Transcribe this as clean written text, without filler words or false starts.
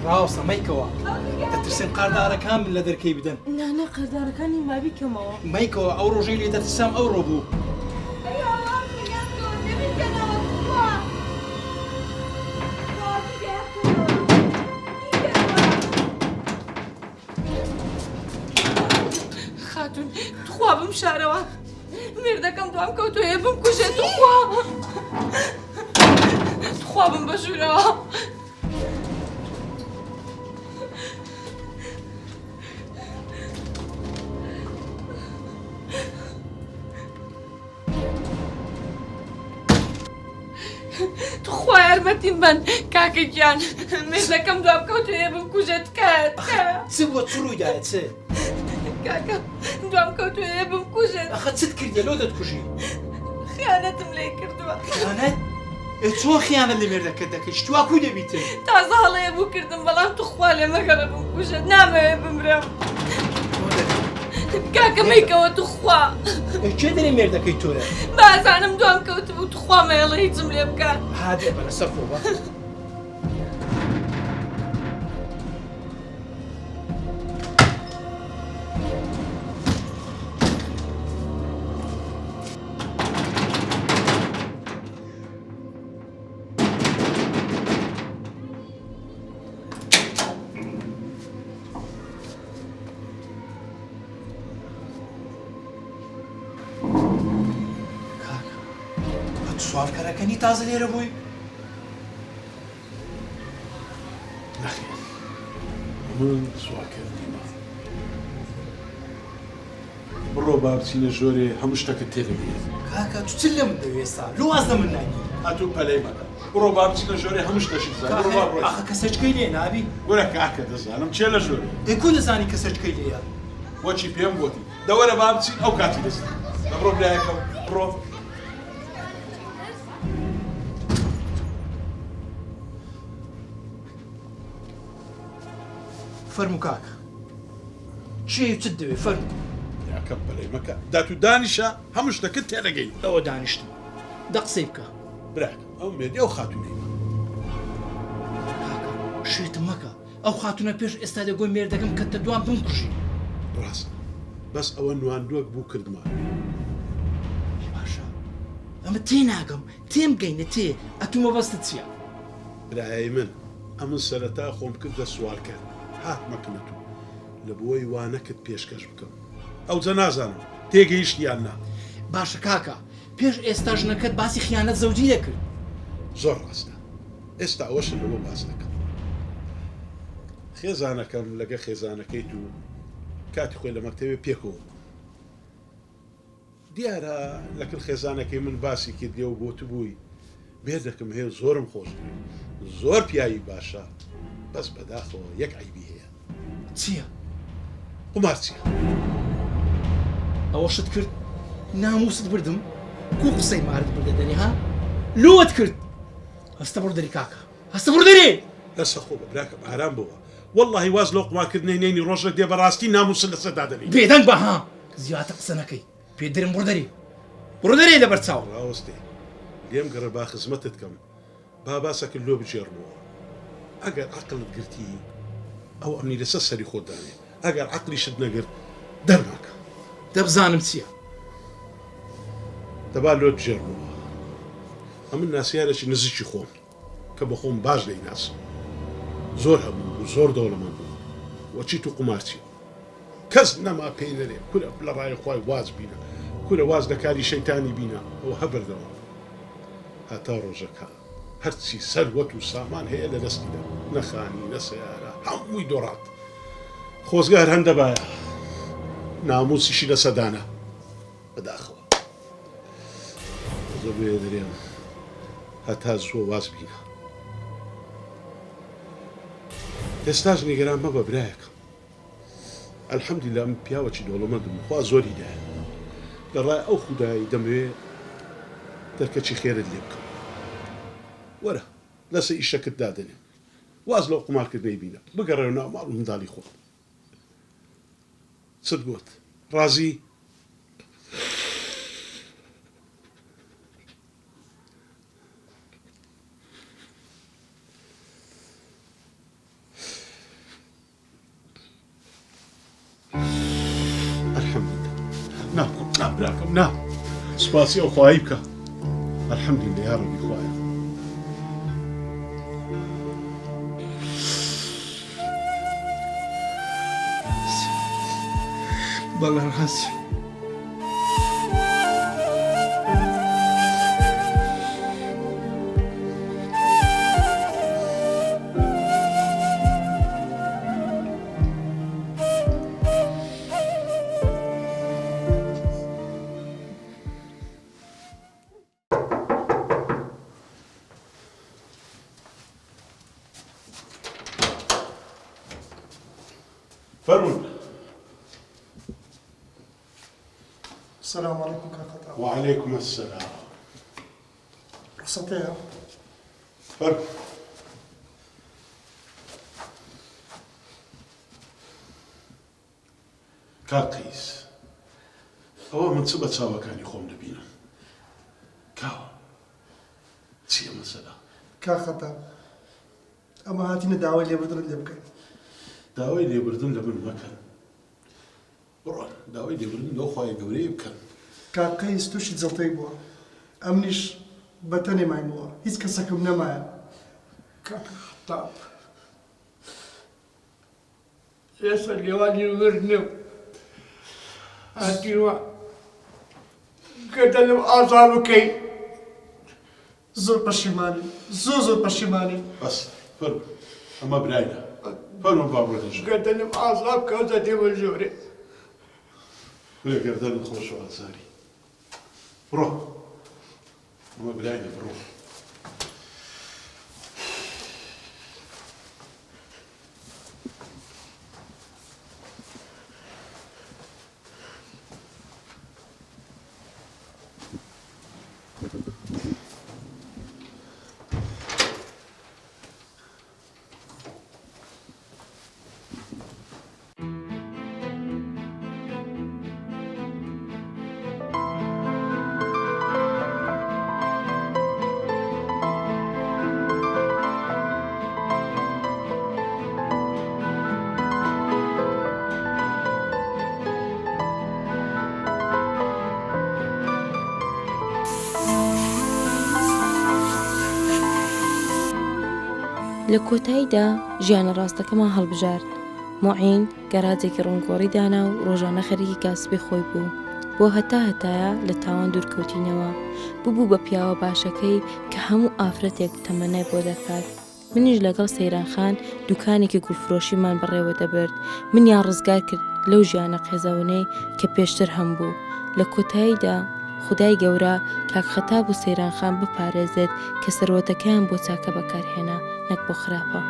ڕاوسە مەیکەوە دەترسێن قاردارەکان من لە دەرکەی بدەن نانە قەردارەکانی مابیکەمەوە مەیکەوە ئەو ڕۆژەی لێ دەترسام ئەو ڕۆ بوو خاتون تخوا بمشارەوە مێردەکەم دوام کەوتوێ بمکوژێت تخوا بم بەژوورەوە تخوا یارمەتیم بن کاکە گیان مێردەکەم دوام کەوتوێ بمکوژێت کات چ بۆ چ ڕوویدایە چ کاکە دوام کەوتوێ بمکوژێت ئەخە چت کردە لۆ دەتکوژی خیانەتم لێ کردووە خیانەت چۆن خیانەت لە مێردەکەت دەکەیت شتوا کوی دەبیتن تازە هەڵەیە بوو کردم بەڵام تخوا لێ مەگەڕە بمکوژێت نامەوێ بمرم کاکە مەیکەوە تخوا کێ دەرێ مێردەکەی تۆرە بازانم دوام کەوتبوو تخوا مەیڵە هیچم لێ بکات هادێ بەرە سەرخۆوە سوالکەرەکەنی تازە لێرە بووی نەخێر من سوالکەر نیمە بڕۆ با بچینە ژۆرێ هەموو شتەکەت تێدەبێت کاکە تو چ لە من دەوێستا لۆ واز لە من نانی هاتوو پەلەی مەکە بڕۆ با بچینە ژۆرێ هەموو شتەشی بزانێ بڕۆ با بڕۆ ئاخە کەسەچکەی لێ نابی وەرە کاکە دەزانم چێ لە ژۆرێ ئێکو دەزانی کەسەچکەی لێیە وەچی پێم گوتی دەوەرە با بچین ئەو کاتی دەست دەبڕۆ برایەکە بڕۆ فەرموو کاکە چی چت دەوێ فەرموو یاکەم پەلەی مەکە دات و دانیشە هەموو شتەکەت تێدەگەین ئەوە دانیشتم دە قسەی بکە براکە ئەو مێدی ئەو خاتونەی کاکە شێتم مەکە ئەو خاتونە پێش ئێستا دەگۆی مێردەکەم کەتە دوام بمکوژی ڕاست بەس ئەوە نواندووەک بوو کردمان باشە ئەمە تێ ناگەم تێم گەینە تێ ئەتومە بەستت چییە برایەی من ئەمن سەرەتا خۆم کردە سوالکەر هات مەکنەت و لە بۆی وانەکت پێشکەش بکەم ئەو جە نازانم تێگەیشت یان نا باشە کاکە پێش ئێستا ژنەکەت باسی خیانەت زەوجی دەکرد زۆر ڕاستە ئێستا ئەوەشن لەوە باس دەکەم خێزانەکەم لەگە خێزانەکەیت و کاتی خۆی لە مەکتەوێ پێکەوە دیارە لەکن خێزانەکەی من باسی کردێ و بۆ تو بووی بێ دەکەم هەیە زۆرم خۆش زۆر پیاوی باشە بەس بەداخەوە یەک عیبی هەیە چییە قمار چییە ئەوە شت کرد ناموست بردم کو قسەی مارد بردە دەری ها لۆت کرد هەستە بڕ دەری کاکە هەستە بڕ دەری لەسە خۆ بە براکەم ئارام بەوە واللهی واز لەو قمارکردنەی نێنی ڕۆژێک دێ بەڕاستی ناموسن لەسەردا دەبێت بێدەنگ بەها زیاتر قسە نەکەی پێ دەرم بڕ دەری بڕ دەری لەبەر چاو ڕاوەستێ لێم گەڕە با خزمەتت کەم با باسەکە لۆ بجێڕمەوە ئەگەر عەقڵت گرتی ئەو ئەمنی لەسەر سەری خۆت دانێ ئەگەر عەقلیشت نەگرت دەرناکە دەبزانم چییە دەبا لۆ بجێڕمەوە ئەمن ناسیارێکی نزیکی خۆم کە بە خۆم باش دەیناسم زۆر هەبوو و زۆر دەوڵەمەند بوو وەچیت و قومارچی کەس نەما پێی نەرێ کورە لە ڕای خوای واز بینە کورە واز لە کاری شەیتانی بینە ئەوە هەبردەوە هەتا ڕۆژەکە هەرچی سەروەت و سامان هەیە لە دەستیدا نەخانی نە سەیارە هەمووی دۆڕات خۆزگار هەندە باە ناموسیشی لە سەدانە بەداخەوە زۆر بێ دەرێم هەتا زۆ واز بینە ئێستاش نیگەران مەبە برایەکە ئەلحەمدولیلا من پیاوەکی دەوڵەمەندم خوا زۆری دایە لە ڕای ئەو خودایی دەمەوێ دەرکەچی خێرت لێ بکەم وەرە لەسە ئیشەکەت دادەنێ واز لەو قمارکردنەی بینە بگەڕێ ناو ماڵ و منداڵی خۆ چت گوت ڕازی نام براكم نام سپاسی ئەو خوایی بکە الحەمدولillah یا ڕەبی خوایە بەڵێ ڕاست فەرمون السلام عليكم كاكا. وعليكم السلام رخصتي فەرمون کاک قەیس ئەوە من چ بە چاوەکانی خۆم دەبینم کاوە چییە مەسەلا كاكا اما هاتينا دعوة اللي بردن اللي بكين داوای لێبوردن لە من مەکەن بڕۆن داوای لێبوردن لەو خوای گەورەی بکەن كاكا توشي زلطي بوا امنيش بتني معي بوا هيس كسكم نمايا كاكا خطاب يسأل لوالي ورنو هاتيوا قتلوا أعصابكي زور بشيماني زور بشيماني بەس فەرمون ئەمە برایە فەرمون بابڕێتەش قتلوا أعصابك وزادي والجوري لێگەردەن خۆش و ئازاری بڕۆ ئەمە برایە بڕۆ لە کۆتاییدا ژیانە ڕاستەکەمان هەڵبژارد. موعین گەراجێکی ڕوونگۆڕی دانا و ڕۆژانە خەریکی کاسبی خۆی بوو. بۆ هەتایە لە تاوان دوورکەوتینەوە ببوو بە پیاوە باشەکەی کە هەموو ئافرەتێک تەمەنای بۆ دەکات. منیش لەگەڵ سەیرانخان دوکانێکی گوڵفرۆشیمان بەڕێوە دەبرد. منیان ڕزگار کرد لەو ژیانە قێزەونەی کە پێشتر هەم بوو. لە کۆتاییدا خودای گەورە کاک خەتاب و سەیرانخان بپارێزێت کە سەروەتەکەیان بۆ چاکە بەکارهێنا نەک بۆ خراپە.